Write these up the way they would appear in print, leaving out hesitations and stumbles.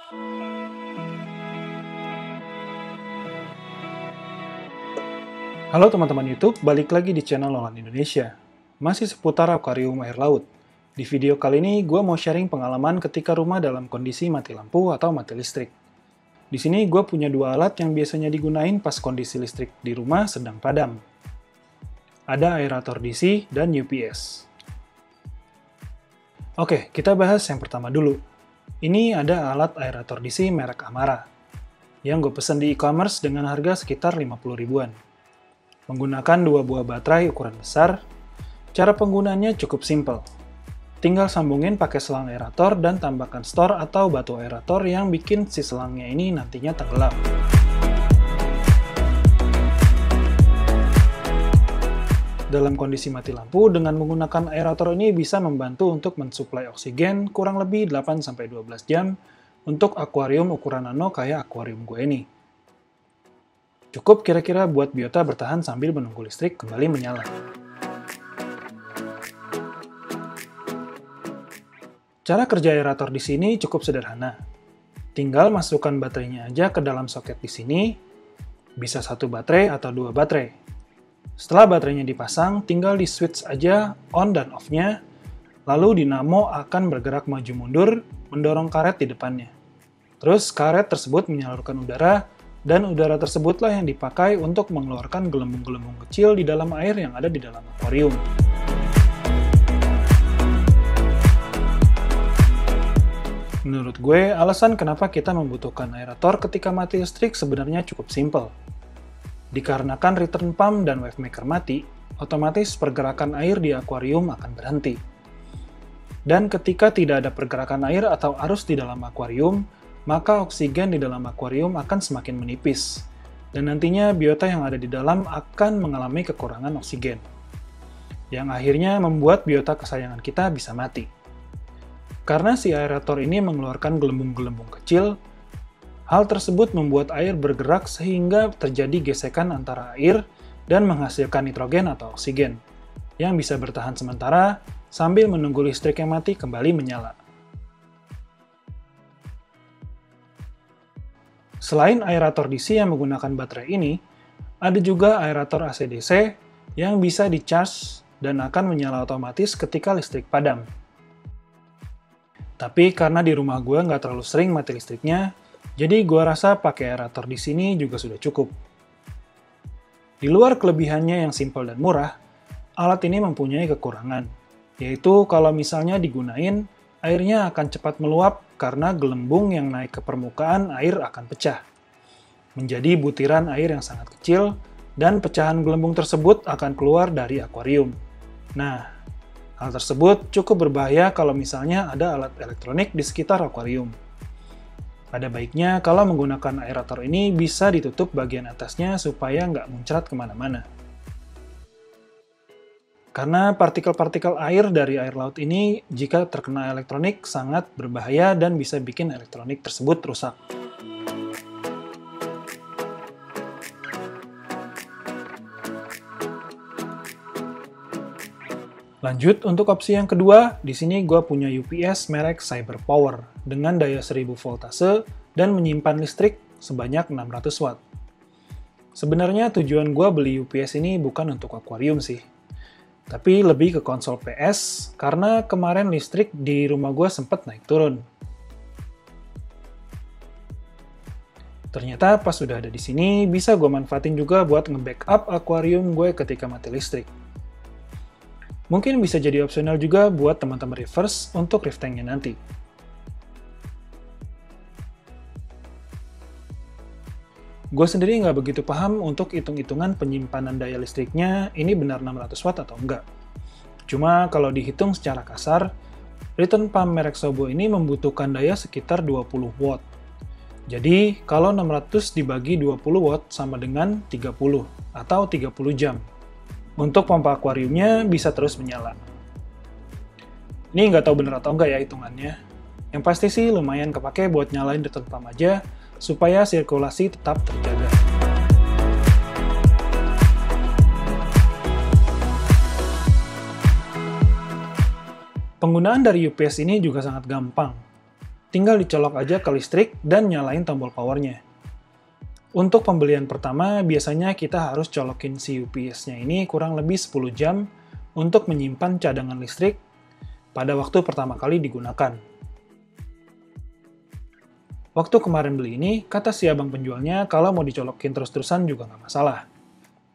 Halo teman-teman YouTube, balik lagi di channel Nolan Indonesia. Masih seputar akuarium air laut. Di video kali ini, gue mau sharing pengalaman ketika rumah dalam kondisi mati lampu atau mati listrik. Di sini gue punya dua alat yang biasanya digunain pas kondisi listrik di rumah sedang padam. Ada aerator DC dan UPS. Oke, kita bahas yang pertama dulu. Ini ada alat aerator DC merek Amara, yang gue pesen di e-commerce dengan harga sekitar 50 ribuan. Menggunakan dua buah baterai ukuran besar, cara penggunaannya cukup simpel. Tinggal sambungin pakai selang aerator dan tambahkan stor atau batu aerator yang bikin si selangnya ini nantinya tenggelam. Dalam kondisi mati lampu, dengan menggunakan aerator ini bisa membantu untuk mensuplai oksigen kurang lebih 8-12 jam untuk akuarium ukuran nano kayak akuarium gue ini. Cukup kira-kira buat biota bertahan sambil menunggu listrik kembali menyala. Cara kerja aerator di sini cukup sederhana. Tinggal masukkan baterainya aja ke dalam soket di sini, bisa satu baterai atau dua baterai. Setelah baterainya dipasang, tinggal di switch aja on dan off-nya, lalu dinamo akan bergerak maju mundur, mendorong karet di depannya. Terus karet tersebut menyalurkan udara, dan udara tersebutlah yang dipakai untuk mengeluarkan gelembung-gelembung kecil di dalam air yang ada di dalam akuarium. Menurut gue, alasan kenapa kita membutuhkan aerator ketika mati listrik sebenarnya cukup simpel. Dikarenakan return pump dan wave maker mati, otomatis pergerakan air di akuarium akan berhenti. Dan ketika tidak ada pergerakan air atau arus di dalam akuarium, maka oksigen di dalam akuarium akan semakin menipis, dan nantinya biota yang ada di dalam akan mengalami kekurangan oksigen, yang akhirnya membuat biota kesayangan kita bisa mati. Karena si aerator ini mengeluarkan gelembung-gelembung kecil, hal tersebut membuat air bergerak sehingga terjadi gesekan antara air dan menghasilkan nitrogen atau oksigen, yang bisa bertahan sementara sambil menunggu listrik yang mati kembali menyala. Selain aerator DC yang menggunakan baterai ini, ada juga aerator AC/DC yang bisa di-charge dan akan menyala otomatis ketika listrik padam. Tapi karena di rumah gue nggak terlalu sering mati listriknya, jadi gue rasa pakai aerator di sini juga sudah cukup. Di luar kelebihannya yang simpel dan murah, alat ini mempunyai kekurangan, yaitu kalau misalnya digunain, airnya akan cepat meluap karena gelembung yang naik ke permukaan air akan pecah. Menjadi butiran air yang sangat kecil, dan pecahan gelembung tersebut akan keluar dari akuarium. Nah, hal tersebut cukup berbahaya kalau misalnya ada alat elektronik di sekitar akuarium. Ada baiknya kalau menggunakan aerator ini bisa ditutup bagian atasnya supaya nggak muncrat kemana-mana. Karena partikel-partikel air dari air laut ini jika terkena elektronik sangat berbahaya dan bisa bikin elektronik tersebut rusak. Lanjut untuk opsi yang kedua, di sini gue punya UPS merek CyberPower dengan daya 1000 voltase dan menyimpan listrik sebanyak 600 watt. Sebenarnya tujuan gue beli UPS ini bukan untuk akuarium sih, tapi lebih ke konsol PS, karena kemarin listrik di rumah gue sempat naik turun. Ternyata pas sudah ada di sini, bisa gue manfaatin juga buat nge-backup akuarium gue ketika mati listrik. Mungkin bisa jadi opsional juga buat teman-teman reverse untuk reef tanknya nanti. Gue sendiri nggak begitu paham untuk hitung-hitungan penyimpanan daya listriknya ini benar 600 watt atau enggak. Cuma kalau dihitung secara kasar, return pump merek Sobo ini membutuhkan daya sekitar 20 watt. Jadi kalau 600 dibagi 20 watt sama dengan 30 atau 30 jam. Untuk pompa akuariumnya bisa terus menyala. Ini nggak tahu bener atau enggak ya hitungannya. Yang pasti sih lumayan kepake buat nyalain return pump aja, supaya sirkulasi tetap terjaga. Penggunaan dari UPS ini juga sangat gampang. tinggal dicolok aja ke listrik dan nyalain tombol powernya. Untuk pembelian pertama, biasanya kita harus colokin si UPS-nya ini kurang lebih 10 jam untuk menyimpan cadangan listrik pada waktu pertama kali digunakan. Waktu kemarin beli ini, kata si abang penjualnya kalau mau dicolokin terus-terusan juga nggak masalah.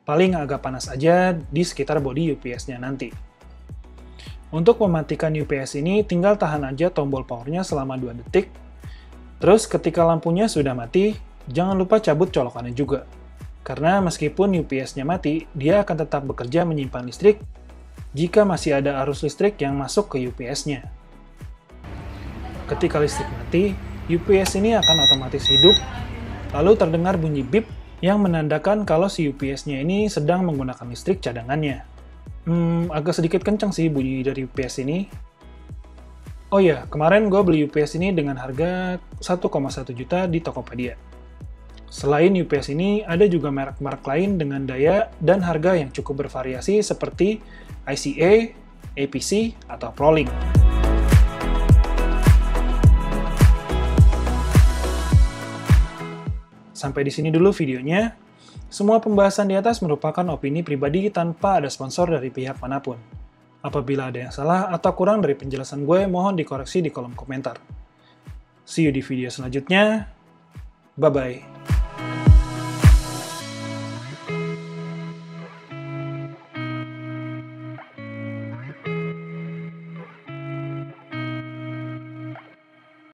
Paling agak panas aja di sekitar bodi UPS-nya nanti. Untuk mematikan UPS ini, tinggal tahan aja tombol powernya selama 2 detik. Terus ketika lampunya sudah mati, jangan lupa cabut colokannya juga. Karena meskipun UPS-nya mati, dia akan tetap bekerja menyimpan listrik jika masih ada arus listrik yang masuk ke UPS-nya. Ketika listrik mati, UPS ini akan otomatis hidup, lalu terdengar bunyi bip yang menandakan kalau si UPS-nya ini sedang menggunakan listrik cadangannya. Agak sedikit kencang sih bunyi dari UPS ini. Oh iya, kemarin gue beli UPS ini dengan harga 1,1 juta di Tokopedia. Selain UPS ini, ada juga merek-merek lain dengan daya dan harga yang cukup bervariasi seperti ICA, APC, atau Prolink. Sampai di sini dulu videonya. Semua pembahasan di atas merupakan opini pribadi tanpa ada sponsor dari pihak manapun. Apabila ada yang salah atau kurang dari penjelasan gue, mohon dikoreksi di kolom komentar. See you di video selanjutnya. Bye-bye.